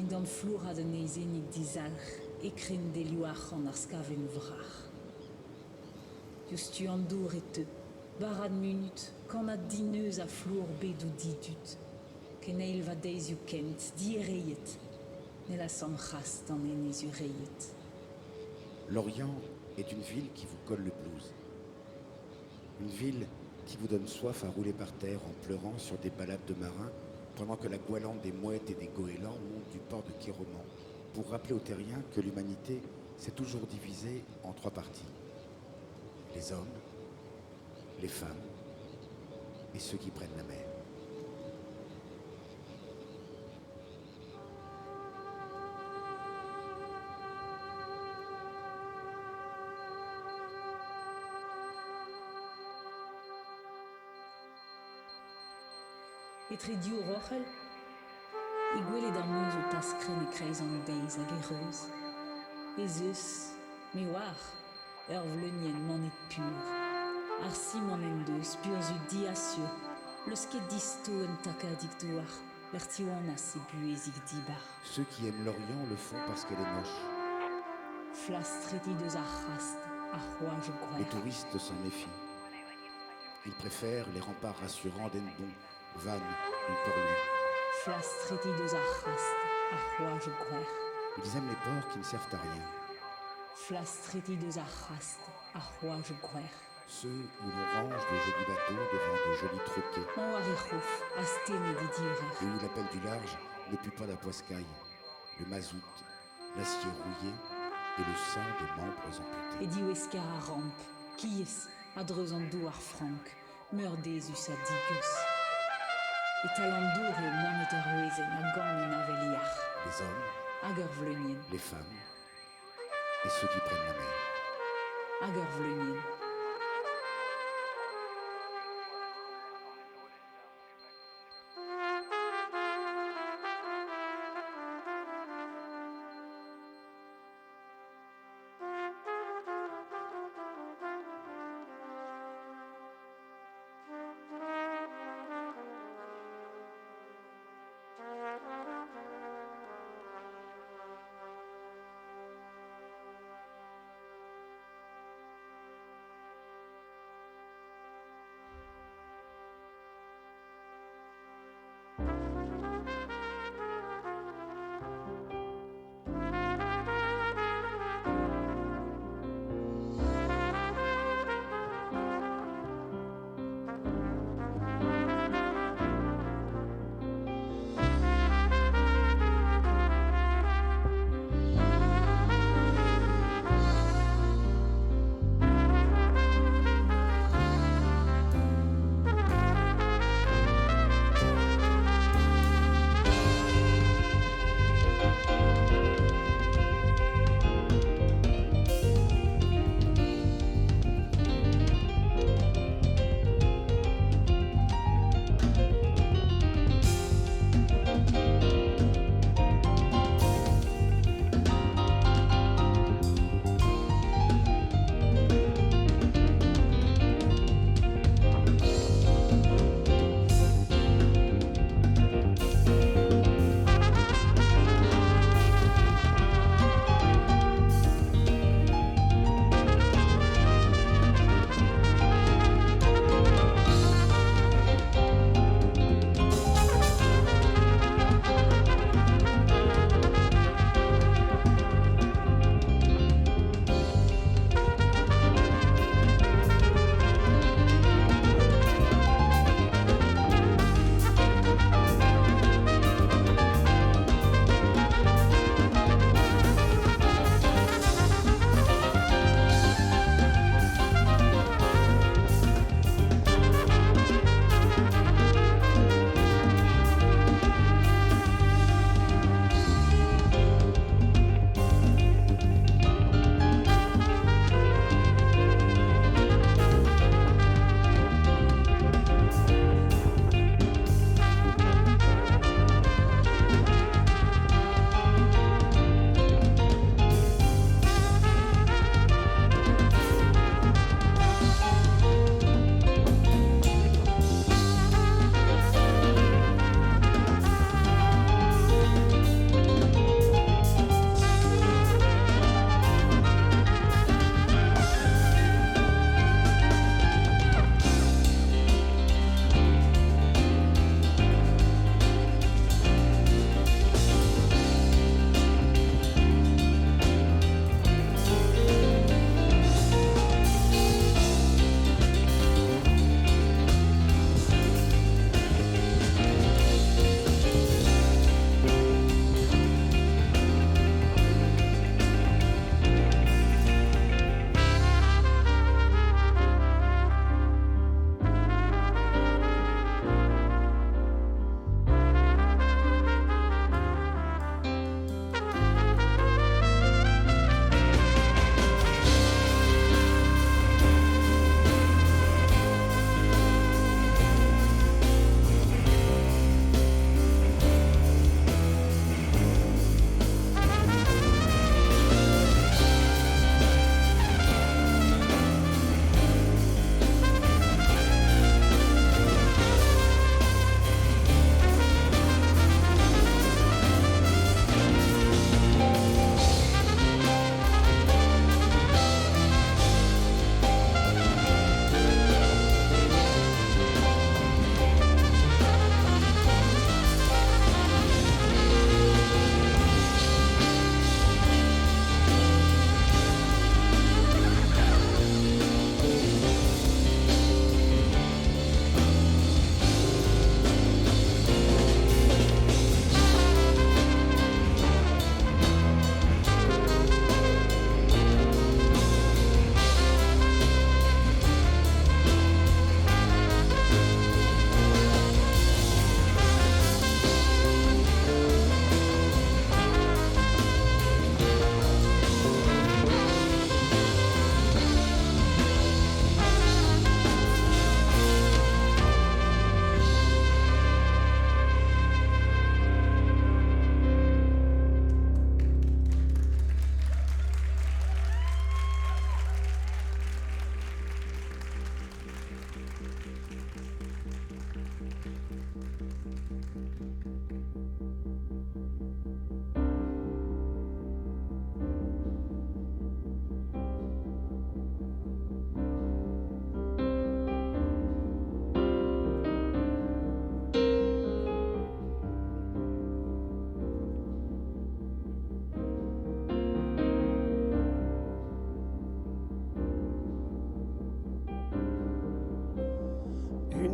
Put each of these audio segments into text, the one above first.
Ken dan vloer hadden nezenig die zalg, ekrin de luachan ar skaven vrach. Just tu an dour et te, barad munut, kan a dineus a flour bedou didut. Ken eil va deiz you kent, di reiet, ne la san rast an enez reiet. Lorient est une ville qui vous colle le blues. Une ville qui vous donne soif à rouler par terre en pleurant sur des balades de marins pendant que la goualante des mouettes et des goélands monte du port de Kéroman pour rappeler aux terriens que l'humanité s'est toujours divisée en trois parties. Les hommes, les femmes et ceux qui prennent la mer. Etre diou rochel, e gwelet ar meuz o taskren e kreiz an deiz hag e reuz. E zeus, me war, ur vleunien manet pur. Ar simon en deus, purzu diasio, leus ket disto en takadik douar, bertiouanas e buezik dibar. Ceux qui aiment l'Orient le font parce qu'elle est moche. Flastreti deus ar rast, ar c'hoaj o Les gwer. touristes s'en méfient. Ils préfèrent les remparts rassurants d'Enbon, Vannes ou Port-Louis. Flastreti deus ar rast, ar c'hoaj o gwer. Ils aiment les ports qui ne servent à rien. Flastreti deus ar rast, ar c'hoaj o gwer. Ceux où l'on range de jolis bateaux devant de jolis troquets Man war e c'hof, a stene di direr. et où l'appel du large ne pue pas la poiscaille, le mazout, l'acier rouillé et le sang des membres amputés. E diweskar a ramp, kies, a dreuz an dou ar frank, meurdezus a digus. E talant dour eo manet ur wezen a gant en avel iach, Les hommes, hag ur vleunien, les femmes et ceux qui prennent la mer. hag ur vleunien.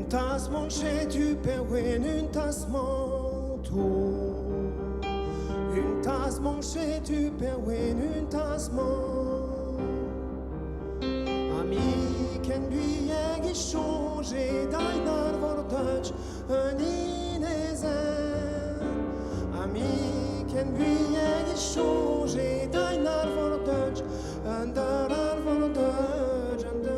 tas manche du perwen, une tas manteau. Une tas manche du perwen, une tas manteau. Ami ken lui egi changé d'ainar vortach un inezen. Ami ken lui egi changé d'ainar vortach un darar vortach un dar.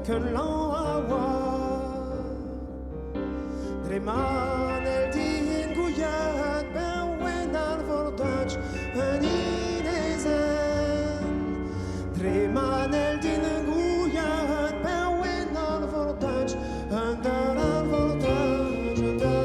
Que l'on a voir Dreman el din guyat ben wen ar vortach un inezen Dreman el din guyat ben wen ar vortach un dar ar vortach un dar.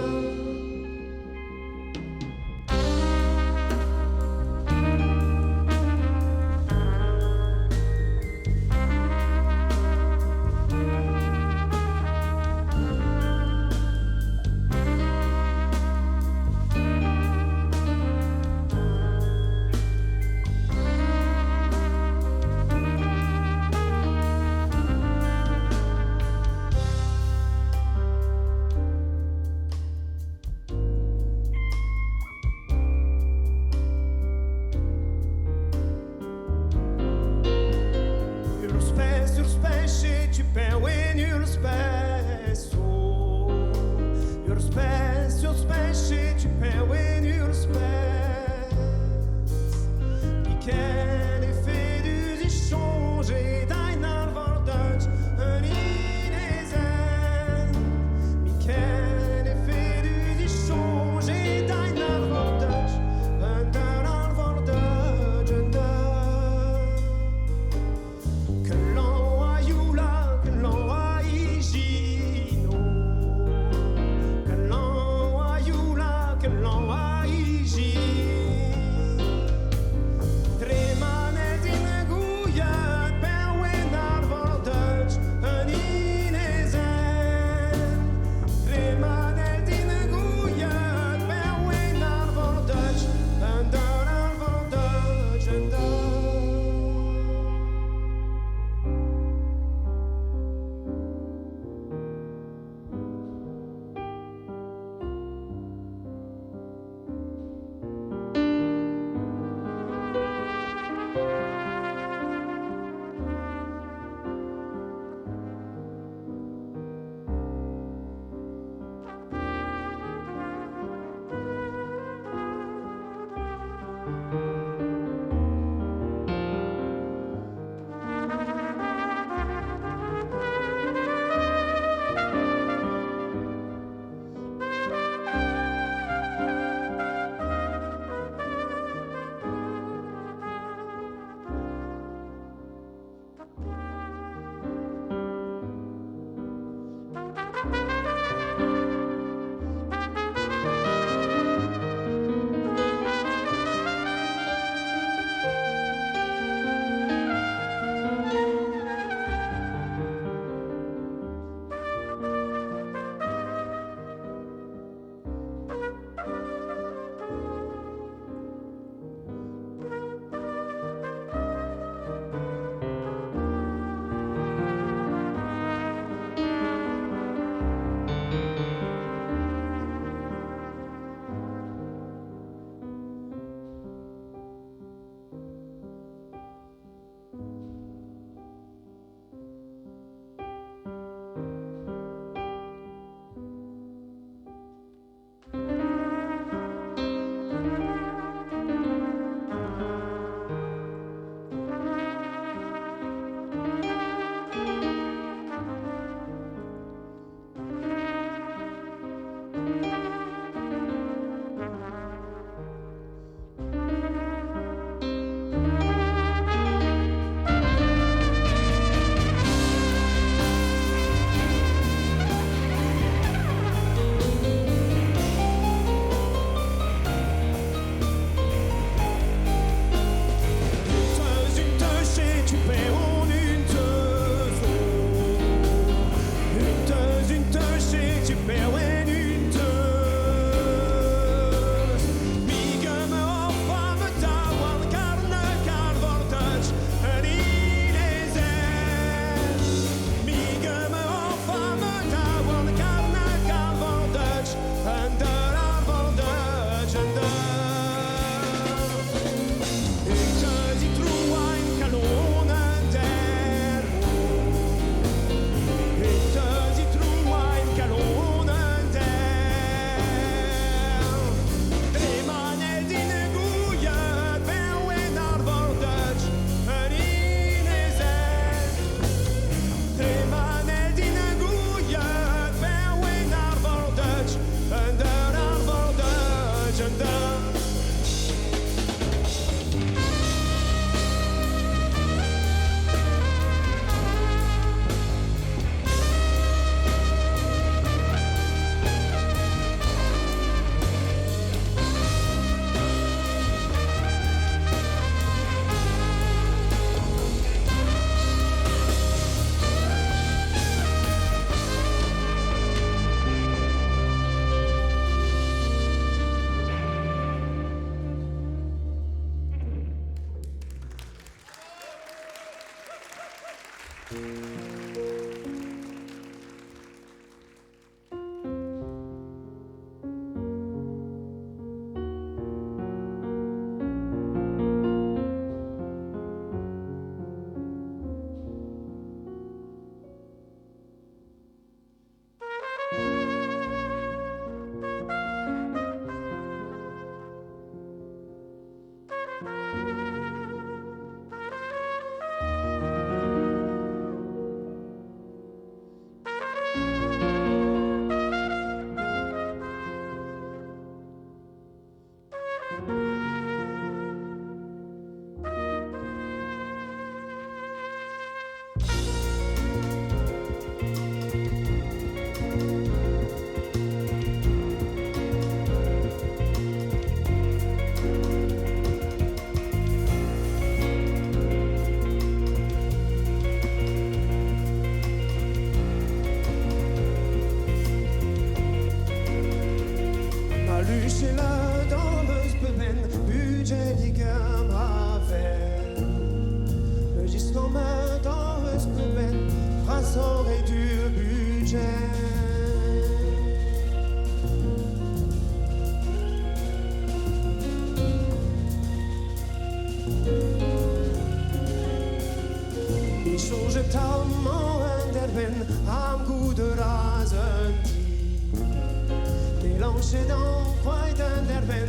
Chez dans Freuden der Ben,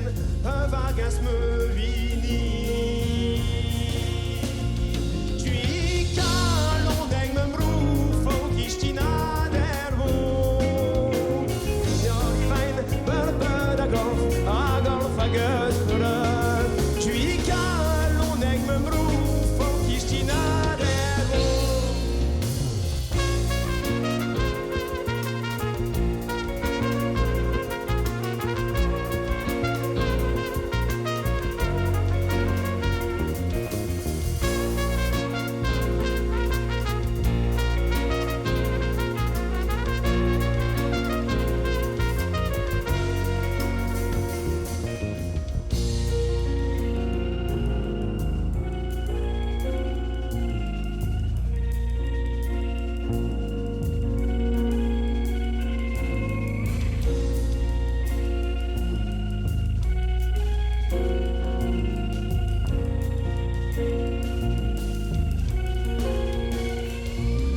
vagas me vini. Tu calon deg me mrufo, kishtina der wo. Jag fein börböd a golf a gösböröd. Tu calon deg me mrufo, kishtina der wo.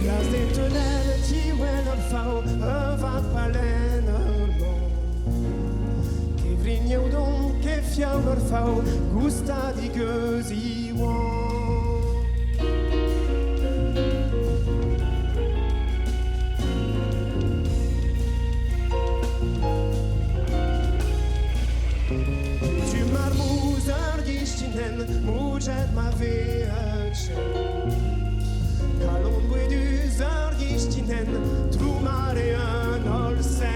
Glas de tonel, ti wel al fao, vat palen al mon. Ke vrigneu don, ke fiau al fao, gusta di geus i wan. Tu marmouz ur gistinen, moujet ma veatchen. Kalon bouedus ur gistinen, trou mare un olsen.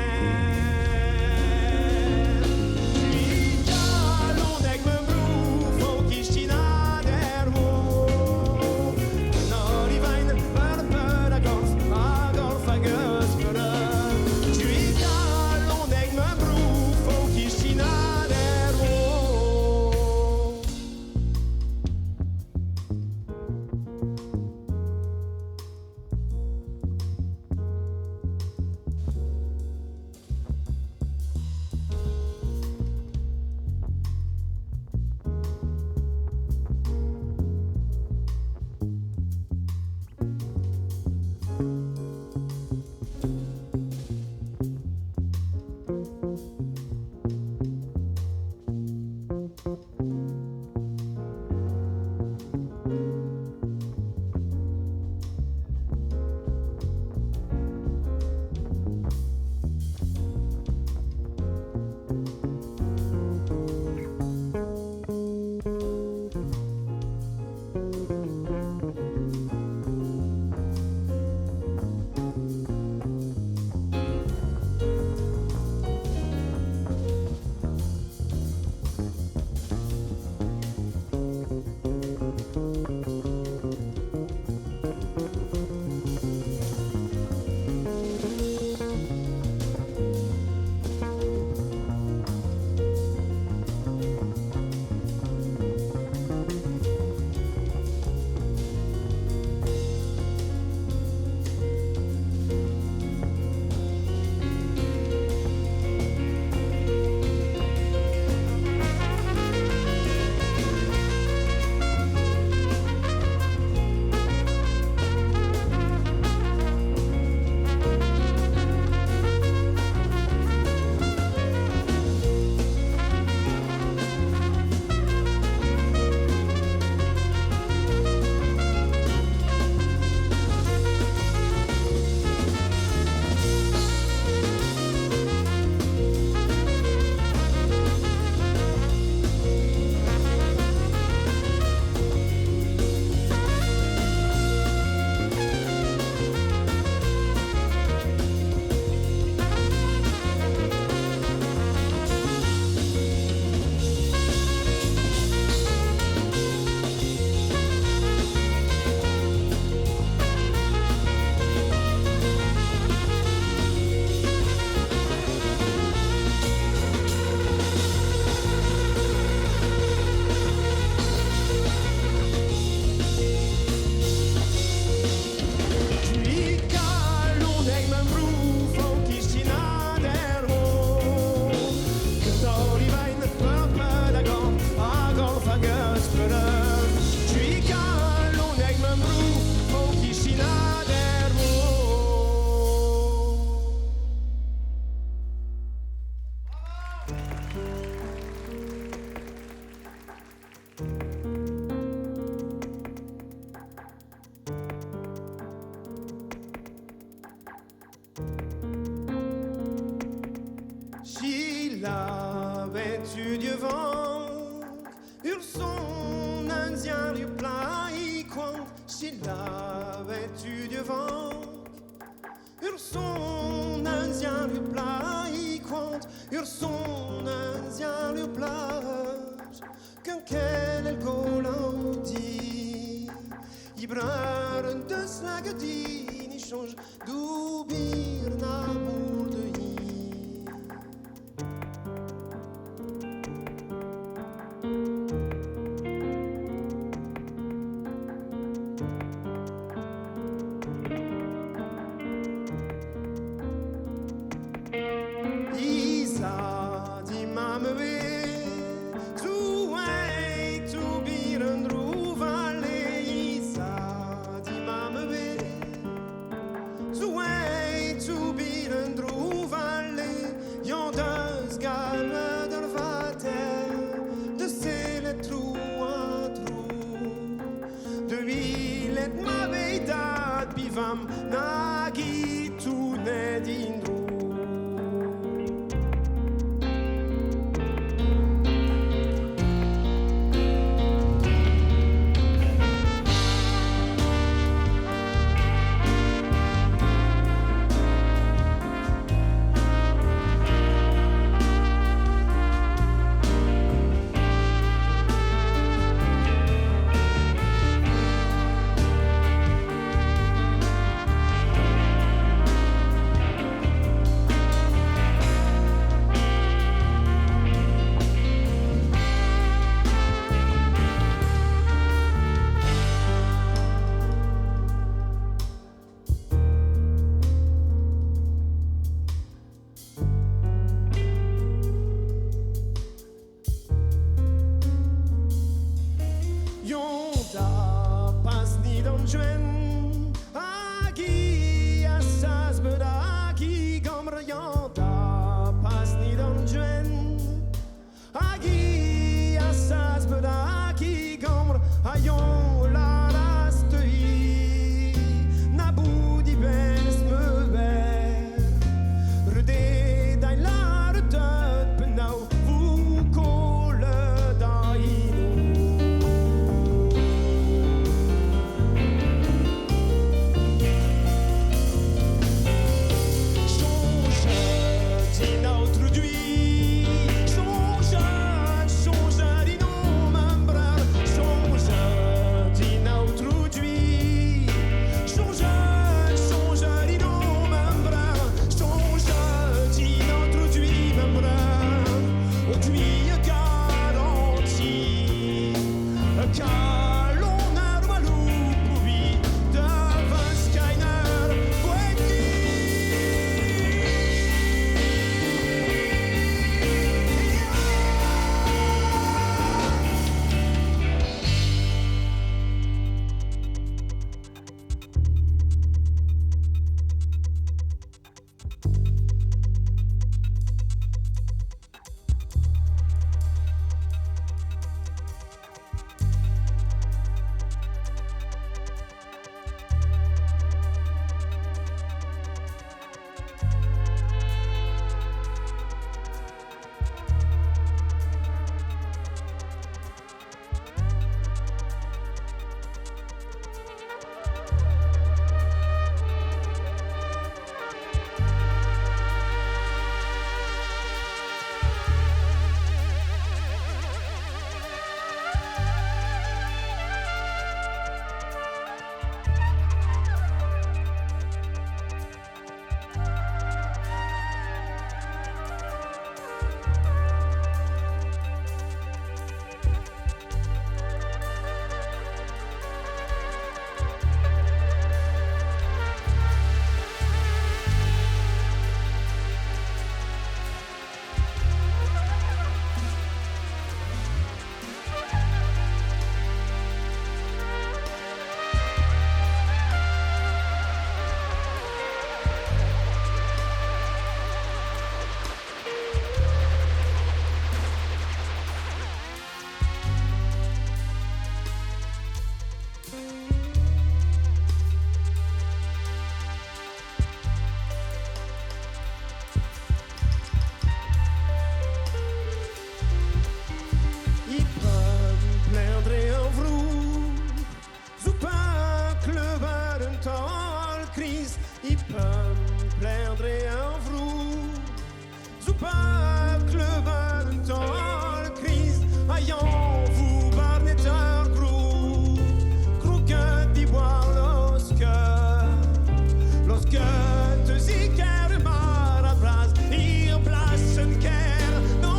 Tui kalon deg me brufo, gistina der wo. Nor i vain börböd a golf a gösböröd. Tui kalon deg me brufo, gistina der wo. Sheila vet u dievant ur son un ziar ur pla I quant Sheila vet u dievant ur son un ziar ur pla I quant ur son un ziar ur plage qu'un quel el golaudi I braren de slagedin I change d'oubir na boule de I Isa di mamwe Zuei tu biren ruvale Isa di mamwe Zuei tu biren ruvale Yondas galme der vater De sele trou a trou De vilet ma veidat bivam Nagi tu nedindru peuple bonne dans le Christ, ayant vous barneteur gros, que d'ivoire lorsque te ziker mar à bras, il place une guerre non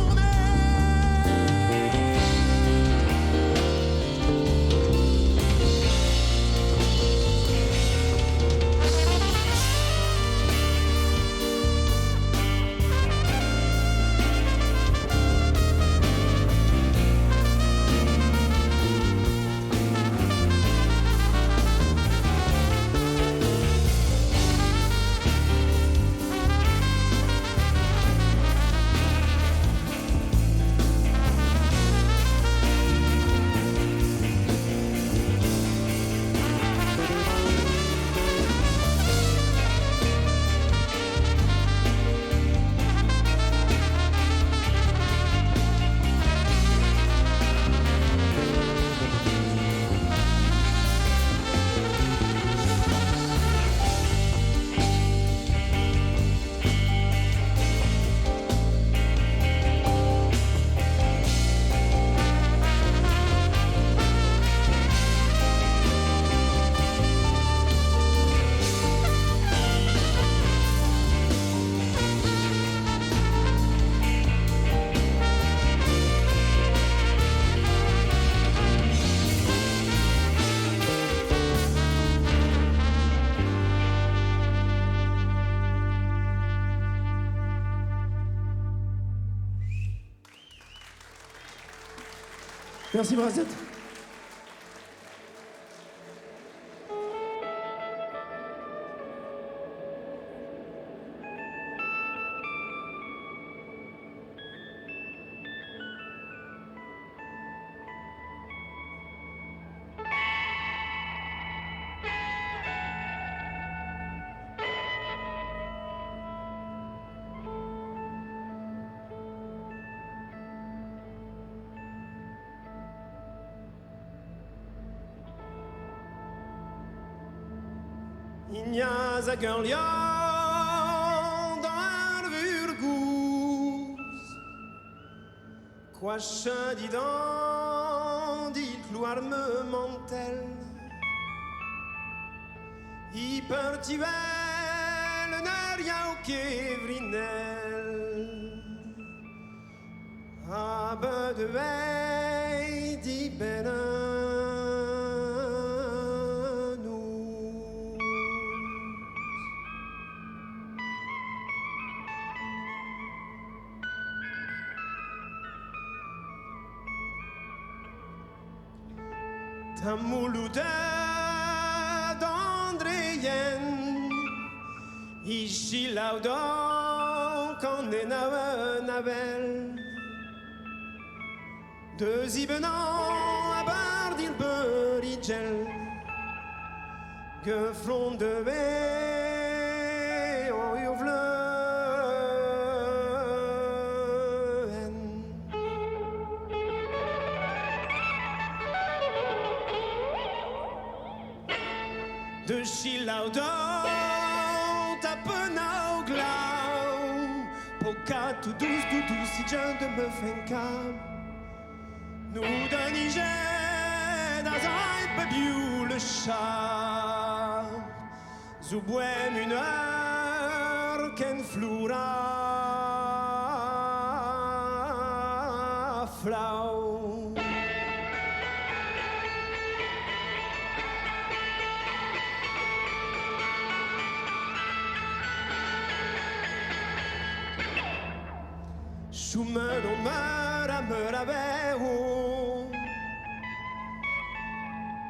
Merci Brasette. Ignas a Gurlian dans le Virgouz, quoi dit dans dit gloire me mantel, y partivelle n'aria au Kévrinel, à bas de veille dit Bénin. Tamoulouda d'Andréenne, ici laudant qu'on est navel, de zibenant à bardil beridgel, que front de baie en hurle. De Chilaudon, tapenau glau, poca tout douce, si je de me fenkam. Nous donniger dans un babiou le chat, zoubouem une heure qu'en floura flau. Chemin on meurt à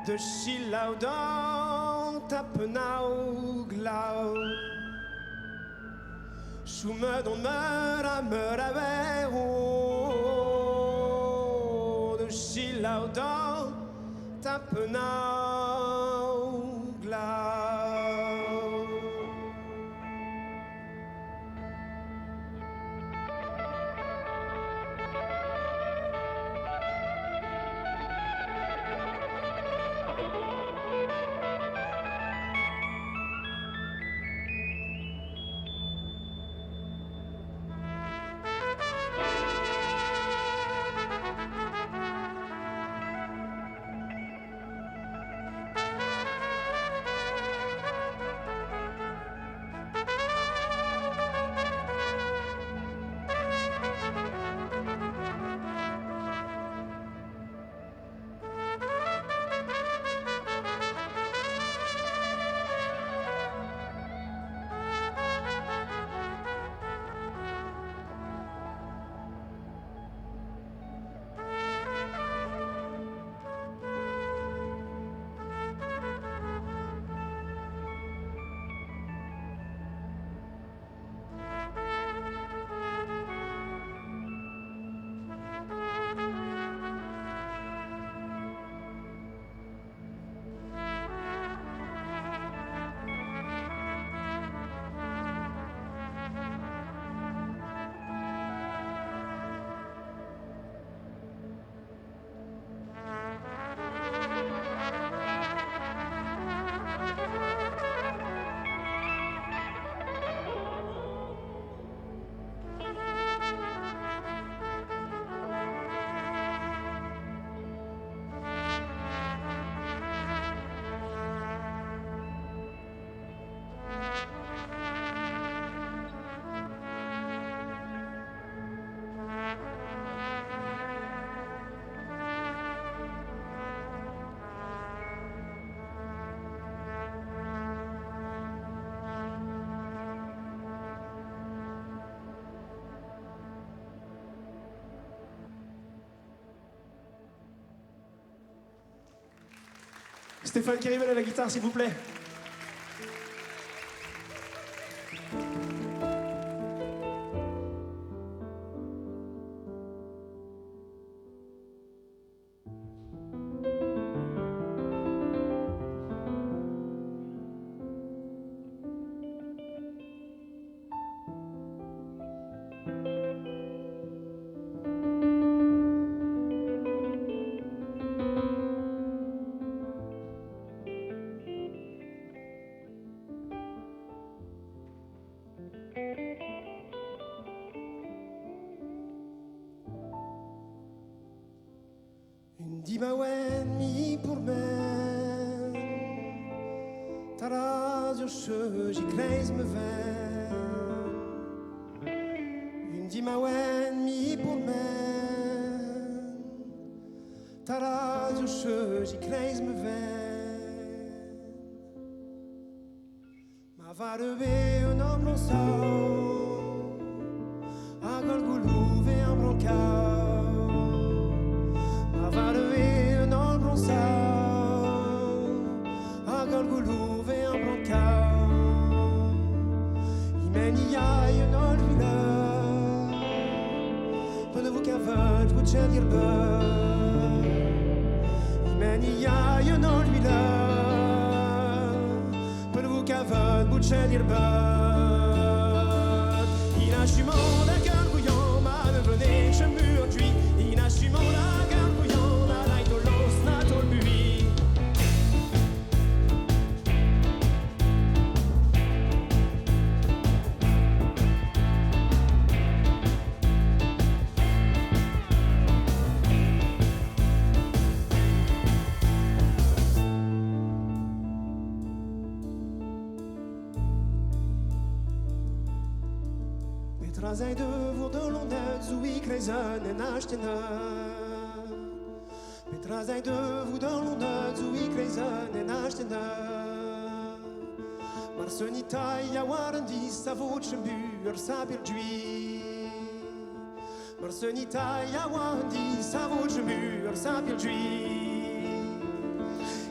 de Chilaudon tapenau glau. Chemin on meurt à de Chilaudon tapenau glau. Stéphane Kirivel à la guitare, s'il vous plaît. Dima wen mi pour men Taraz yo che j'y kreis me ven Une dima wen mi pour men Taraz yo che j'y kreis me ven Ma va reve un homme non sao A golgoulou ve un broncao Varve non bronçau A golgoulou ve un broncau Imenia e non vila Până vous cavăt vous ce dire bă Imenia e non vila Până vous cavăt vous ce dire bă Inachement d'un gargouillon m'a devenu je m'enduis Inachement d'un Trazai de vor de Londres où il résonne et n'achtena Trazai de vous de Londres où il résonne et n'achtena Marsonita ya warandi sa voce mur sa pirdui Marsonita ya warandi sa voce mur sa pirdui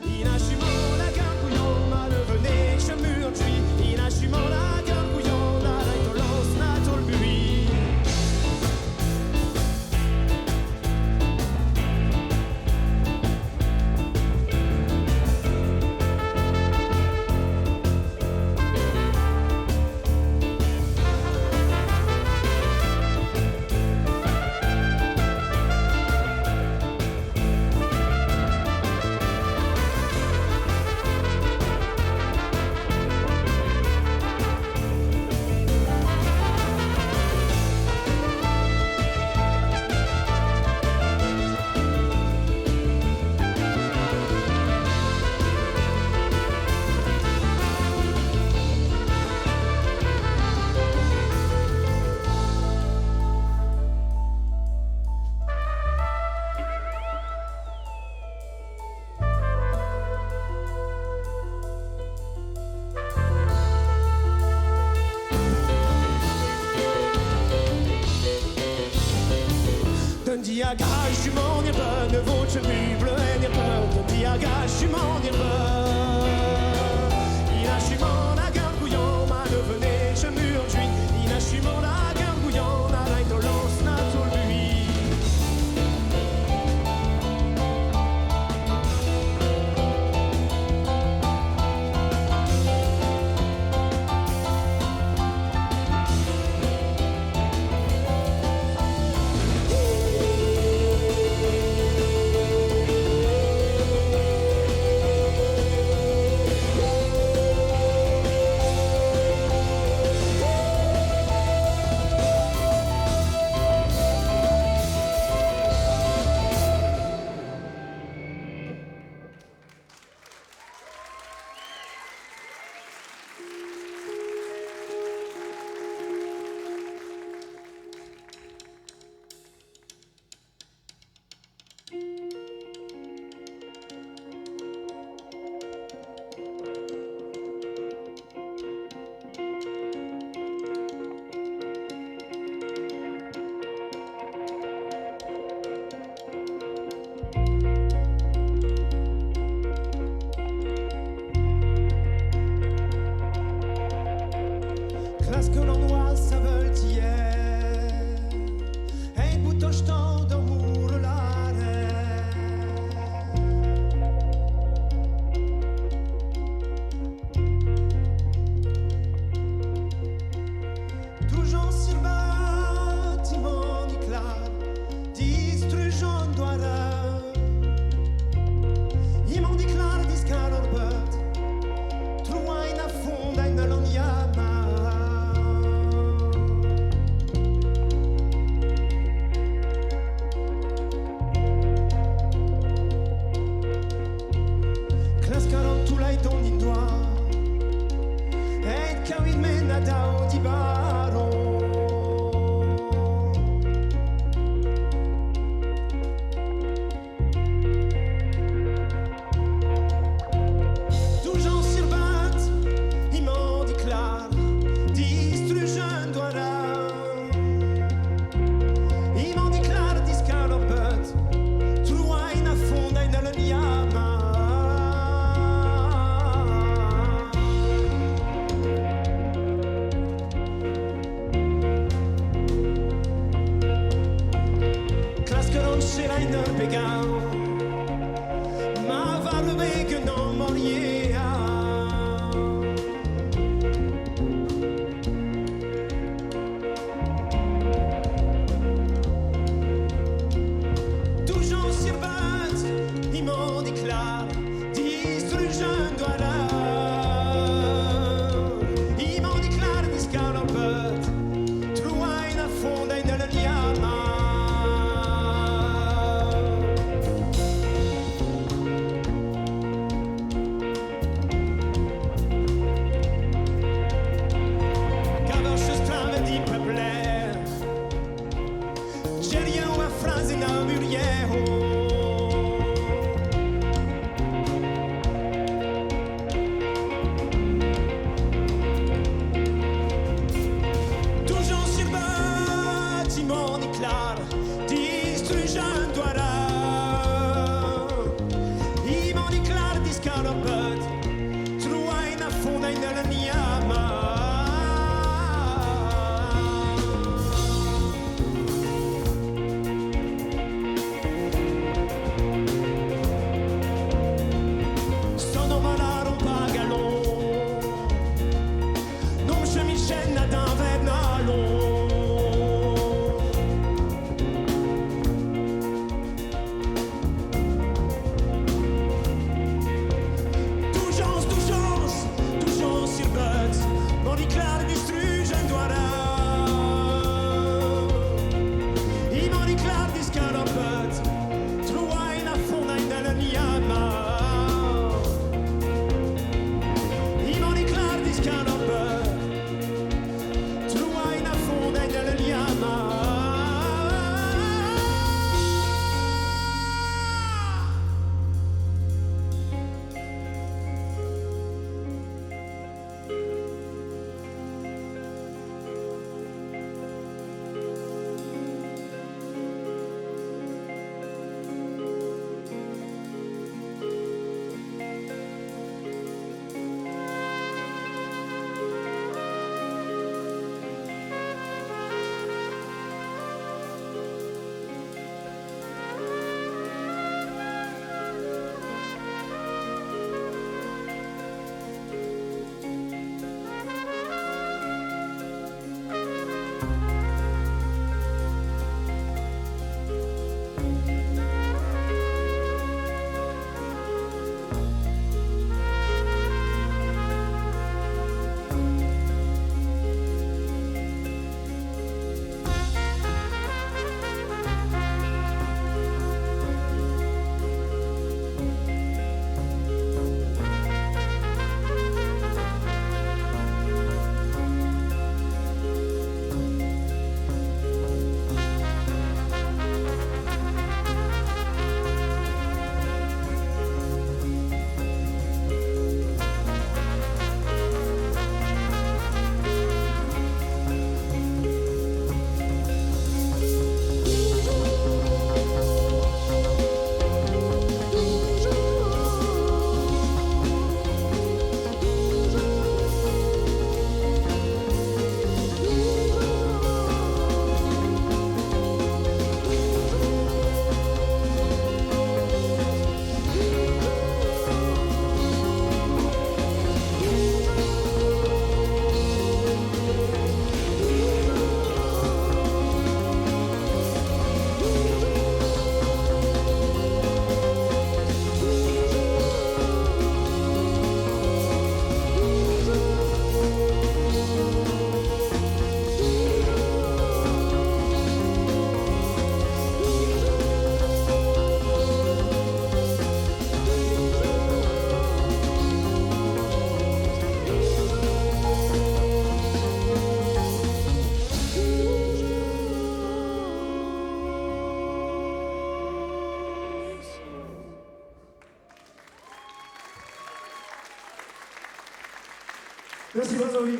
Inachiment la gargouillon m'a devenu je m'enduis Inachiment la gargouillon la raitolence n'a tolbu Diagage du monde est bonne, votre buble est bonne. Diagage du monde est bonne. Il a su mon agargouillon, m'a devenu je m'enduis. Il a su mon agargouillon, la reine de l'os n'a tout lui. chiaro. D'où j'en surbatte, il m'en déclare, distrugeant doigt. Il m'en déclare, discalopet, truai na fonda in alaniama. C'era in pegao, ma varve che non moria. Toujours sur bat, il m'en déclare, distruggendo à la. Il m'en déclare, discalopet, truai na fonda in alaniama. Merci, bonne envie.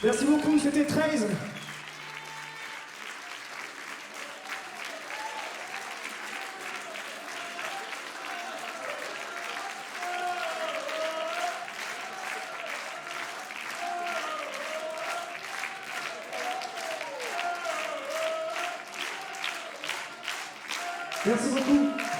Merci beaucoup, c'était 13. Merci beaucoup.